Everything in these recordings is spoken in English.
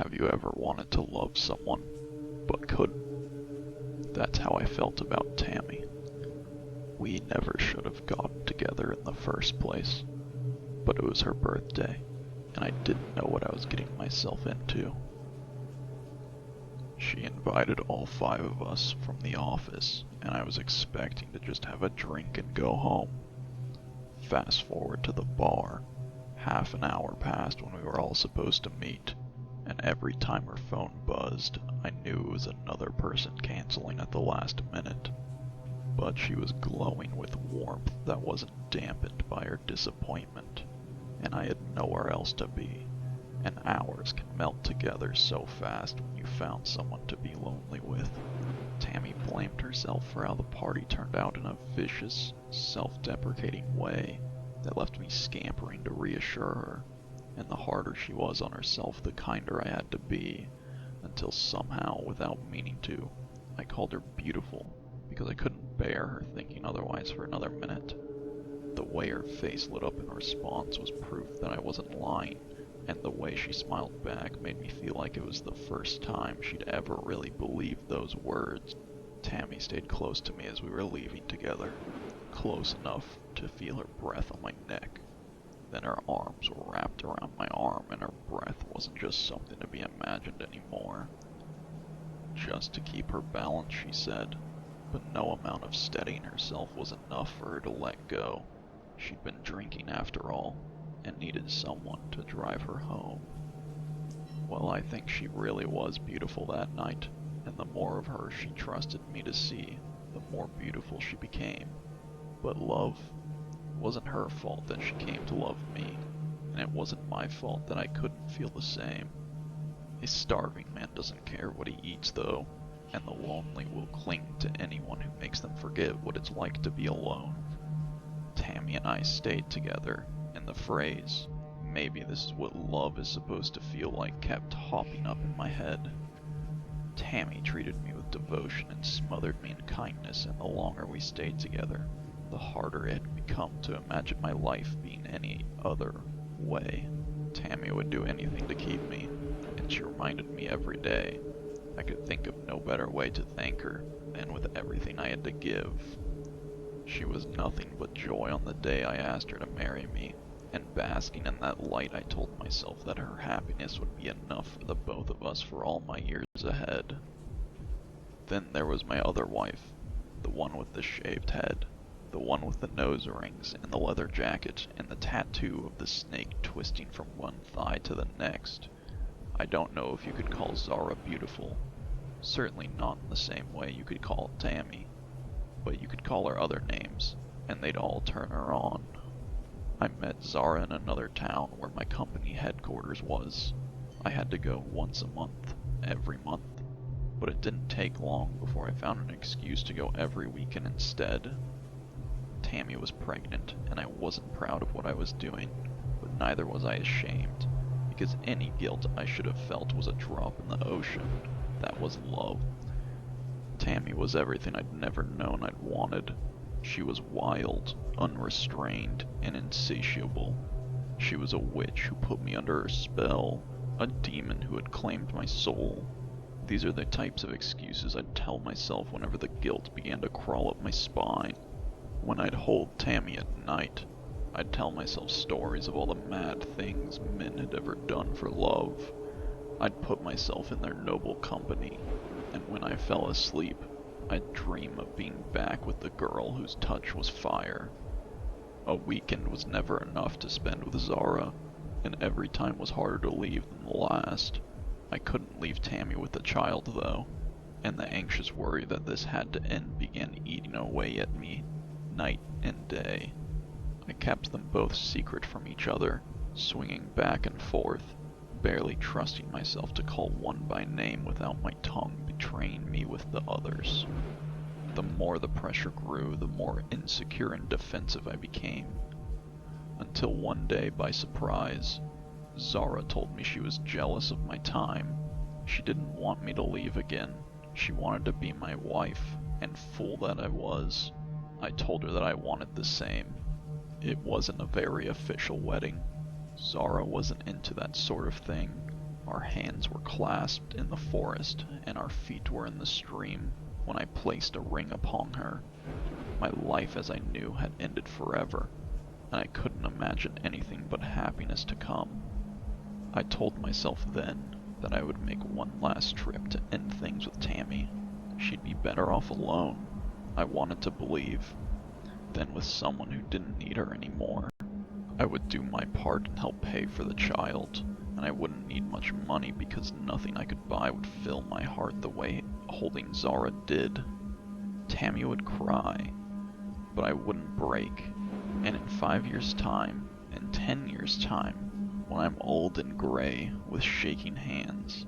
Have you ever wanted to love someone, but couldn't? That's how I felt about Tammy. We never should have gotten together in the first place, but it was her birthday, and I didn't know what I was getting myself into. She invited all 5 of us from the office, and I was expecting to just have a drink and go home. Fast forward to the bar. Half an hour passed when we were all supposed to meet, and every time her phone buzzed, I knew it was another person canceling at the last minute. But she was glowing with warmth that wasn't dampened by her disappointment, and I had nowhere else to be. And hours can melt together so fast when you found someone to be lonely with. Tammy blamed herself for how the party turned out in a vicious, self-deprecating way that left me scampering to reassure her, and the harder she was on herself, the kinder I had to be, until somehow, without meaning to, I called her beautiful, because I couldn't bear her thinking otherwise for another minute. The way her face lit up in response was proof that I wasn't lying, and the way she smiled back made me feel like it was the first time she'd ever really believed those words. Tammy stayed close to me as we were leaving together, close enough to feel her breath on my neck. Then her arms were wrapped around my arm, and her breath wasn't just something to be imagined anymore. Just to keep her balance, she said, but no amount of steadying herself was enough for her to let go. She'd been drinking after all, and needed someone to drive her home. Well, I think she really was beautiful that night, and the more of her she trusted me to see, the more beautiful she became. But love wasn't her fault that she came to love me, and it wasn't my fault that I couldn't feel the same. A starving man doesn't care what he eats, though, and the lonely will cling to anyone who makes them forget what it's like to be alone. Tammy and I stayed together, and the phrase, "maybe this is what love is supposed to feel like," kept hopping up in my head. Tammy treated me with devotion and smothered me in kindness, and the longer we stayed together, the harder it had become to imagine my life being any other way. Tammy would do anything to keep me, and she reminded me every day. I could think of no better way to thank her than with everything I had to give. She was nothing but joy on the day I asked her to marry me, and basking in that light I told myself that her happiness would be enough for the both of us for all my years ahead. Then there was my other wife, the one with the shaved head, the one with the nose rings and the leather jacket and the tattoo of the snake twisting from one thigh to the next. I don't know if you could call Zara beautiful, certainly not in the same way you could call Tammy, but you could call her other names, and they'd all turn her on. I met Zara in another town where my company headquarters was. I had to go once a month, every month, but it didn't take long before I found an excuse to go every weekend instead. Tammy was pregnant, and I wasn't proud of what I was doing, but neither was I ashamed, because any guilt I should have felt was a drop in the ocean. That was love. Tammy was everything I'd never known I'd wanted. She was wild, unrestrained, and insatiable. She was a witch who put me under her spell, a demon who had claimed my soul. These are the types of excuses I'd tell myself whenever the guilt began to crawl up my spine. When I'd hold Tammy at night, I'd tell myself stories of all the mad things men had ever done for love. I'd put myself in their noble company, and when I fell asleep, I'd dream of being back with the girl whose touch was fire. A weekend was never enough to spend with Zara, and every time was harder to leave than the last. I couldn't leave Tammy with the child, though, and the anxious worry that this had to end began eating away at me, night and day. I kept them both secret from each other, swinging back and forth, barely trusting myself to call one by name without my tongue betraying me with the others. The more the pressure grew, the more insecure and defensive I became. Until one day, by surprise, Zara told me she was jealous of my time. She didn't want me to leave again. She wanted to be my wife, and fool that I was, I told her that I wanted the same. It wasn't a very official wedding. Zara wasn't into that sort of thing. Our hands were clasped in the forest, and our feet were in the stream when I placed a ring upon her. My life as I knew had ended forever, and I couldn't imagine anything but happiness to come. I told myself then that I would make one last trip to end things with Tammy. She'd be better off alone, I wanted to believe, than with someone who didn't need her anymore. I would do my part and help pay for the child, and I wouldn't need much money because nothing I could buy would fill my heart the way holding Zara did. Tammy would cry, but I wouldn't break, and in 5 years' time, in 10 years' time, when I'm old and gray with shaking hands,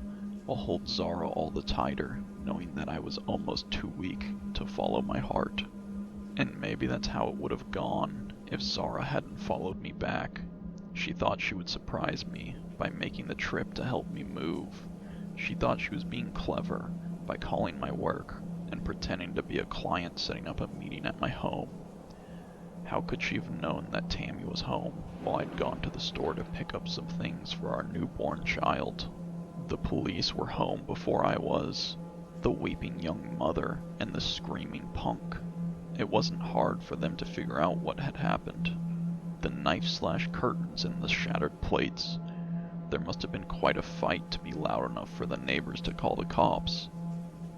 I'll hold Zara all the tighter, knowing that I was almost too weak to follow my heart. And maybe that's how it would have gone if Zara hadn't followed me back. She thought she would surprise me by making the trip to help me move. She thought she was being clever by calling my work and pretending to be a client setting up a meeting at my home. How could she have known that Tammy was home while I'd gone to the store to pick up some things for our newborn child? The police were home before I was, the weeping young mother and the screaming punk. It wasn't hard for them to figure out what had happened. The knife-slashed curtains and the shattered plates. There must have been quite a fight to be loud enough for the neighbors to call the cops.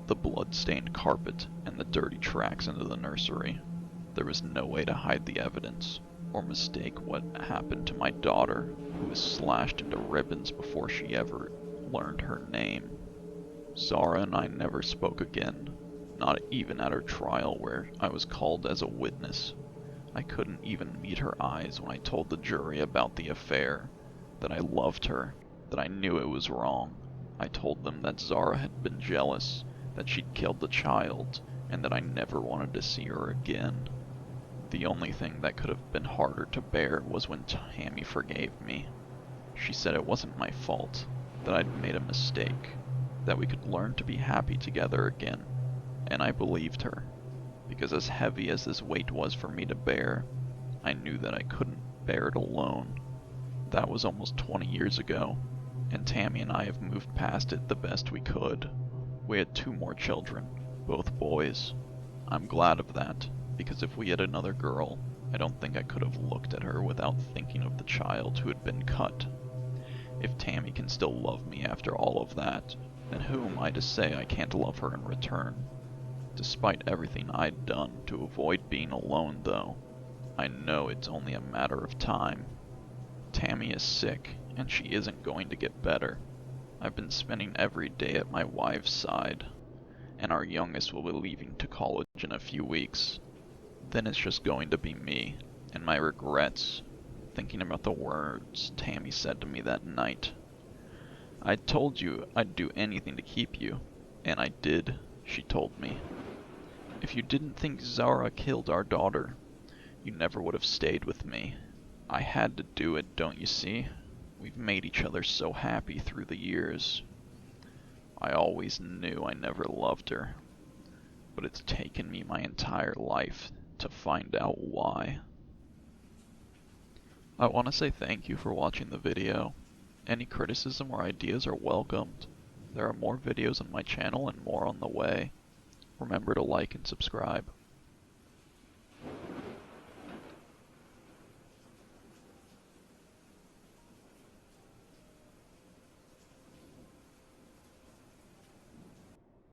The blood-stained carpet and the dirty tracks into the nursery. There was no way to hide the evidence, or mistake what happened to my daughter, who was slashed into ribbons before she ever learned her name. Zara and I never spoke again, not even at her trial where I was called as a witness. I couldn't even meet her eyes when I told the jury about the affair, that I loved her, that I knew it was wrong. I told them that Zara had been jealous, that she'd killed the child, and that I never wanted to see her again. The only thing that could have been harder to bear was when Tammy forgave me. She said it wasn't my fault, that I'd made a mistake, that we could learn to be happy together again, and I believed her, because as heavy as this weight was for me to bear, I knew that I couldn't bear it alone. That was almost 20 years ago, and Tammy and I have moved past it the best we could. We had 2 more children, both boys. I'm glad of that, because if we had another girl, I don't think I could have looked at her without thinking of the child who had been cut. If Tammy can still love me after all of that, then who am I to say I can't love her in return? Despite everything I'd done to avoid being alone, though, I know it's only a matter of time. Tammy is sick, and she isn't going to get better. I've been spending every day at my wife's side, and our youngest will be leaving to college in a few weeks. Then it's just going to be me, and my regrets, thinking about the words Tammy said to me that night. I told you I'd do anything to keep you, and I did, she told me. If you didn't think Zara killed our daughter, you never would have stayed with me. I had to do it, don't you see? We've made each other so happy through the years. I always knew I never loved her, but it's taken me my entire life to find out why. I want to say thank you for watching the video. Any criticism or ideas are welcomed. There are more videos on my channel and more on the way. Remember to like and subscribe.